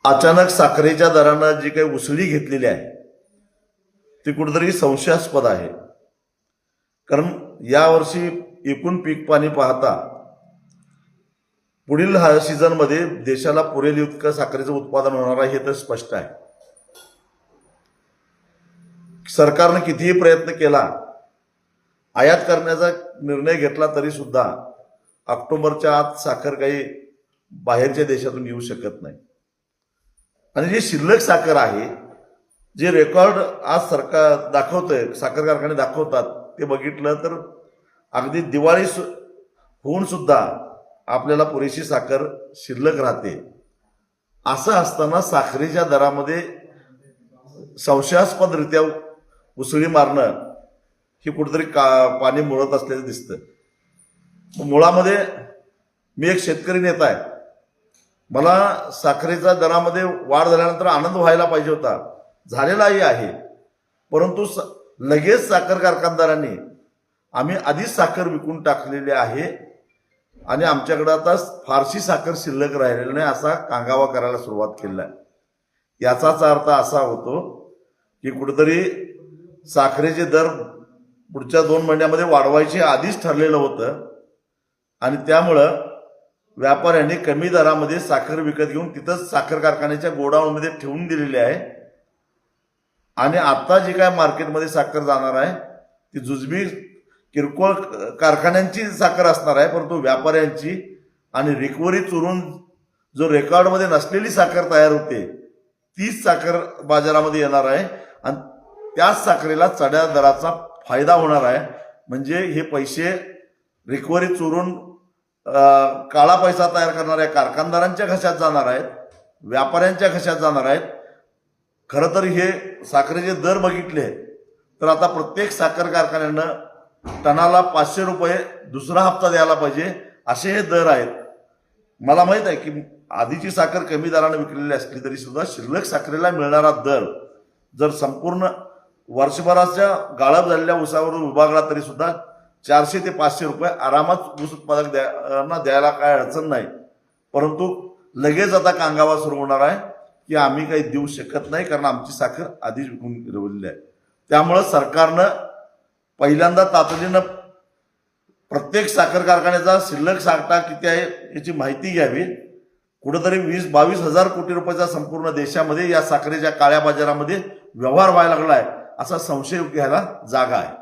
अचानक साखरेच्या दरानं जी काही उसळी घेतलेली आहे ती कुठेतरी संशयास्पद आहे. कारण यावर्षी एकूण पीक पाणी पाहता पुढील सीझनमध्ये देशाला पुरेल इतकं साखरेचं उत्पादन होणार आहे हे तर स्पष्ट आहे. सरकारनं कितीही प्रयत्न केला, आयात करण्याचा निर्णय घेतला तरी सुद्धा ऑक्टोबरच्या आत साखर काही बाहेरच्या देशातून येऊ शकत नाही. आणि जी शिल्लक साखर आहे, जे रेकॉर्ड आज सरकार दाखवतंय, साखर कारखाने दाखवतात, ते बघितलं तर अगदी दिवाळी होऊन सुद्धा आपल्याला पुरेशी साखर शिल्लक राहते. असं असताना साखरेच्या दरामध्ये संशयास्पदरित्या उसळी मारणं ही कुठेतरी पाणी मुळत असल्याचं दिसतं. मुळामध्ये मी एक शेतकरी नेता आहे. मला साखरेच्या दरामध्ये वाढ झाल्यानंतर आनंद व्हायला पाहिजे होता, झालेलाही आहे. परंतु लगेच साखर कारखानदारांनी आम्ही आधीच साखर विकून टाकलेली आहे आणि आमच्याकडे आता फारशी साखर शिल्लक राहिलेली नाही असा कांगावा करायला सुरुवात केला आहे. याचाच अर्थ असा होतो की कुठेतरी साखरेचे दर पुढच्या 2 महिन्यामध्ये वाढवायचे आधीच ठरलेलं होतं आणि त्यामुळं व्यापाऱ्यांनी कमी दरामध्ये साखर विकत घेऊन तिथंच साखर कारखान्याच्या गोडाऊनमध्ये ठेवून दिलेली आहे. आणि आता जी काय मार्केटमध्ये साखर जाणार आहे ती जुजबी किरकोळ कारखान्यांची साखर असणार आहे, परंतु व्यापाऱ्यांची आणि रिकव्हरी चुरून जो रेकॉर्डमध्ये नसलेली साखर तयार होते तीच साखर बाजारामध्ये येणार आहे आणि त्याच साखरेला चढ्या दराचा फायदा होणार आहे. म्हणजे हे पैसे रिकव्हरी चुरून काळा पैसा तयार करणाऱ्या कारखानदारांच्या खिशात जाणार आहेत, व्यापाऱ्यांच्या खिशात जाणार आहेत. खरं तर हे साखरेचे दर बघितले तर आता प्रत्येक साखर कारखान्यानं टनाला 500 रुपये दुसरा हप्ता द्यायला पाहिजे असे हे दर आहेत. मला माहित आहे की आधीची साखर कमी दराने विकलेली असली तरी सुद्धा शिल्लक साखरेला मिळणारा दर जर संपूर्ण वर्षभराच्या गाळप झालेल्या ऊसावर विभागला तरी सुद्धा 400 ते 500 रुपये आरामात ऊस उत्पादक द्यायला काय अडचण नाही. परंतु लगेच आता कांगावा सुरू होणार आहे की आम्ही काही देऊ शकत नाही कारण आमची साखर आधीच विकून ठेवलेली आहे. त्यामुळं सरकारनं पहिल्यांदा तातडीनं प्रत्येक साखर कारखान्याचा शिल्लक साठा किती आहे याची माहिती घ्यावी. कुठेतरी 20-22 हजार कोटी रुपयाचा संपूर्ण देशामध्ये या साखरेच्या काळ्या बाजारामध्ये व्यवहार व्हायला लागलाय असा संशय घ्यायला जागा आहे.